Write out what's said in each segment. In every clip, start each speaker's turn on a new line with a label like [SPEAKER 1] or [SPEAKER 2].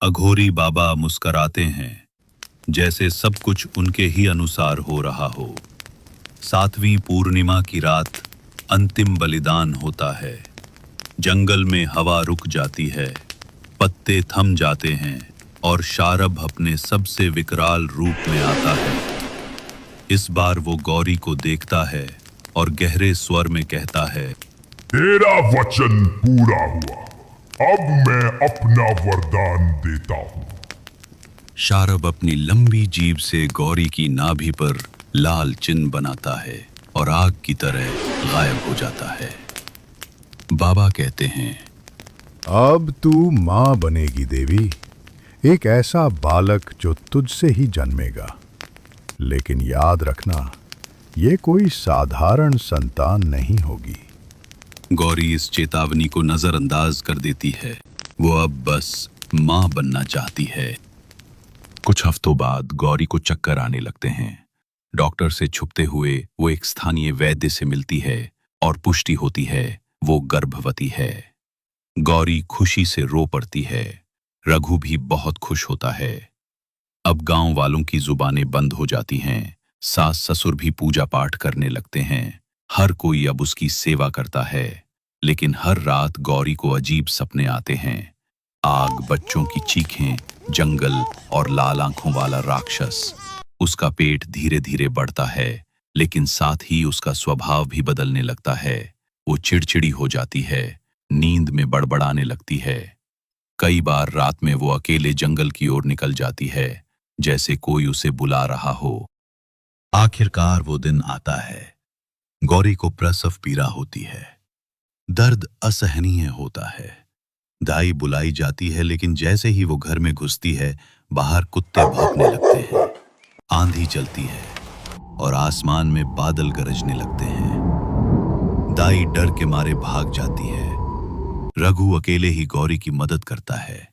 [SPEAKER 1] अघोरी बाबा मुस्कराते हैं, जैसे सब कुछ उनके ही अनुसार हो रहा हो। 7वीं पूर्णिमा की रात अंतिम बलिदान होता है। जंगल में हवा रुक जाती है, पत्ते थम जाते हैं और शारभ अपने सबसे विकराल रूप में आता है। इस बार वो गौरी को देखता है और गहरे स्वर में कहता है,
[SPEAKER 2] तेरा वचन पूरा हुआ, अब मैं अपना वरदान देता हूँ।
[SPEAKER 1] शारभ अपनी लंबी जीभ से गौरी की नाभि पर लाल चिन्ह बनाता है और आग की तरह गायब हो जाता है। बाबा कहते हैं,
[SPEAKER 3] अब तू माँ बनेगी देवी, एक ऐसा बालक जो तुझसे ही जन्मेगा। लेकिन याद रखना, ये कोई साधारण संतान नहीं होगी।
[SPEAKER 1] गौरी इस चेतावनी को नजरअंदाज कर देती है। वो अब बस माँ बनना चाहती है। कुछ हफ्तों बाद गौरी को चक्कर आने लगते हैं। डॉक्टर से छुपते हुए वो एक स्थानीय वैद्य से मिलती है और पुष्टि होती है वो गर्भवती है। गौरी खुशी से रो पड़ती है। रघु भी बहुत खुश होता है। अब गांव वालों की जुबानें बंद हो जाती हैं। सास ससुर भी पूजा पाठ करने लगते हैं। हर कोई अब उसकी सेवा करता है। लेकिन हर रात गौरी को अजीब सपने आते हैं। आग, बच्चों की चीखें, जंगल और लाल आंखों वाला राक्षस। उसका पेट धीरे धीरे बढ़ता है, लेकिन साथ ही उसका स्वभाव भी बदलने लगता है। वो चिड़चिड़ी हो जाती है, नींद में बड़बड़ाने लगती है। कई बार रात में वो अकेले जंगल की ओर निकल जाती है, जैसे कोई उसे बुला रहा हो। आखिरकार वो दिन आता है। गौरी को प्रसव पीड़ा होती है। दर्द असहनीय होता है। दाई बुलाई जाती है, लेकिन जैसे ही वो घर में घुसती है, बाहर कुत्ते भौंकने लगते हैं। आंधी चलती है और आसमान में बादल गरजने लगते हैं। दाई डर के मारे भाग जाती है। रघु अकेले ही गौरी की मदद करता है।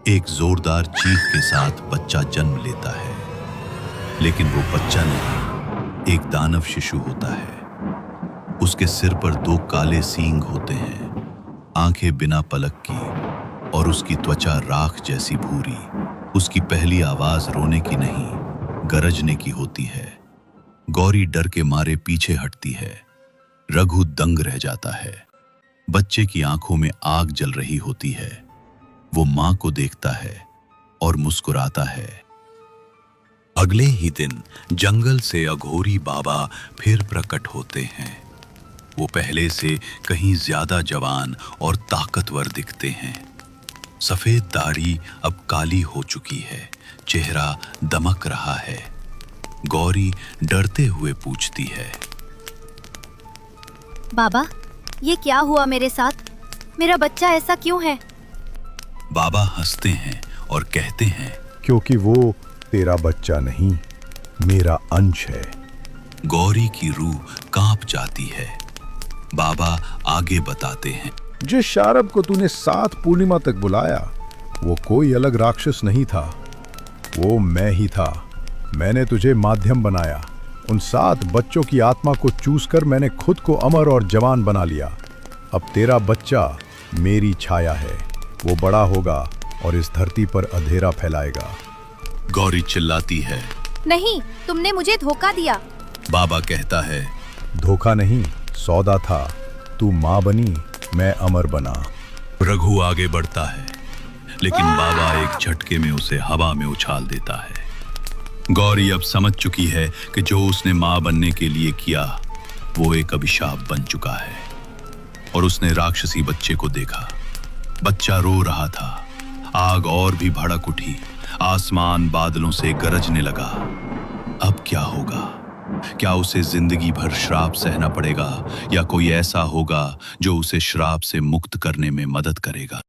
[SPEAKER 1] एक जोरदार चीख के साथ बच्चा जन्म लेता है। लेकिन वो बच्चा नहीं, एक दानव शिशु होता है। उसके सिर पर 2 काले सींग होते हैं, आंखें बिना पलक की, और उसकी त्वचा राख जैसी भूरी। उसकी पहली आवाज रोने की नहीं, गरजने की होती है। गौरी डर के मारे पीछे हटती है। रघु दंग रह जाता है। बच्चे की आंखों में आग जल रही होती है। वो मां को देखता है और मुस्कुराता है। अगले ही दिन जंगल से अघोरी बाबा फिर प्रकट होते हैं। वो पहले से कहीं ज्यादा जवान और ताकतवर दिखते हैं। सफेद दाढ़ी अब काली हो चुकी है, चेहरा दमक रहा है। गौरी डरते हुए पूछती है,
[SPEAKER 4] बाबा, ये क्या हुआ मेरे साथ? मेरा बच्चा ऐसा क्यों है?
[SPEAKER 1] बाबा हंसते हैं और कहते हैं,
[SPEAKER 3] क्योंकि वो तेरा बच्चा नहीं, मेरा अंश है।
[SPEAKER 1] गौरी की रूह कांप जाती है। बाबा आगे बताते हैं,
[SPEAKER 3] जिस शारभ को तूने 7 पूर्णिमा तक बुलाया, वो कोई अलग राक्षस नहीं था, वो मैं ही था। मैंने तुझे माध्यम बनाया। उन 7 बच्चों की आत्मा को चूस कर मैंने खुद को अमर और जवान बना लिया। अब तेरा बच्चा मेरी छाया है। वो बड़ा होगा और इस धरती पर अंधेरा फैलाएगा।
[SPEAKER 1] गौरी चिल्लाती है,
[SPEAKER 4] नहीं, तुमने मुझे धोखा दिया।
[SPEAKER 1] बाबा कहता है,
[SPEAKER 3] धोखा नहीं, सौदा था। तू माँ बनी, मैं अमर बना।
[SPEAKER 1] रघु आगे बढ़ता है, लेकिन बाबा एक झटके में उसे हवा में उछाल देता है। गौरी अब समझ चुकी है कि जो उसने माँ बनने के लिए किया, वो एक अभिशाप बन चुका है। और उसने राक्षसी बच्चे को देखा। बच्चा रो रहा था। आग और भी भड़क उठी। आसमान बादलों से गरजने लगा। अब क्या होगा? क्या उसे जिंदगी भर श्राप सहना पड़ेगा, या कोई ऐसा होगा जो उसे श्राप से मुक्त करने में मदद करेगा?